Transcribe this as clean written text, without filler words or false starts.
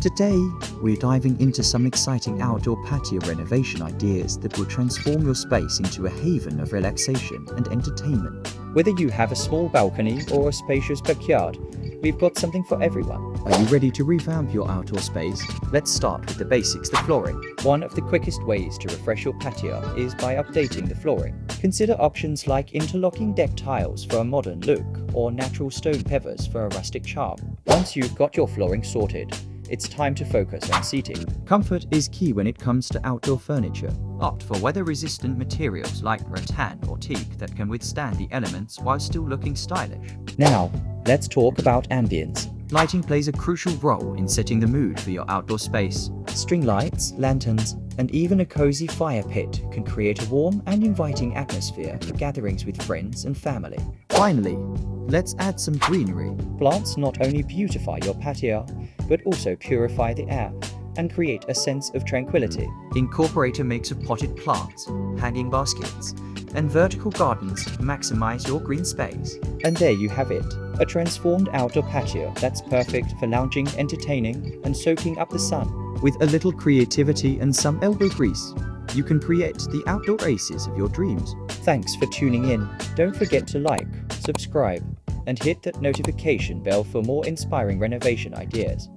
Today, we're diving into some exciting outdoor patio renovation ideas that will transform your space into a haven of relaxation and entertainment. Whether you have a small balcony or a spacious backyard, we've got something for everyone. Are you ready to revamp your outdoor space? Let's start with the basics, the flooring. One of the quickest ways to refresh your patio is by updating the flooring. Consider options like interlocking deck tiles for a modern look or natural stone pavers for a rustic charm. Once you've got your flooring sorted, it's time to focus on seating. Comfort is key when it comes to outdoor furniture. Opt for weather-resistant materials like rattan or teak that can withstand the elements while still looking stylish. Now, let's talk about ambience. Lighting plays a crucial role in setting the mood for your outdoor space. String lights, lanterns, and even a cozy fire pit can create a warm and inviting atmosphere for gatherings with friends and family. Finally, let's add some greenery. Plants not only beautify your patio, but also purify the air and create a sense of tranquility. Incorporate a mix of potted plants, hanging baskets, and vertical gardens to maximize your green space. And there you have it, a transformed outdoor patio that's perfect for lounging, entertaining, and soaking up the sun. With a little creativity and some elbow grease, you can create the outdoor oasis of your dreams. Thanks for tuning in. Don't forget to like, subscribe, and hit that notification bell for more inspiring renovation ideas.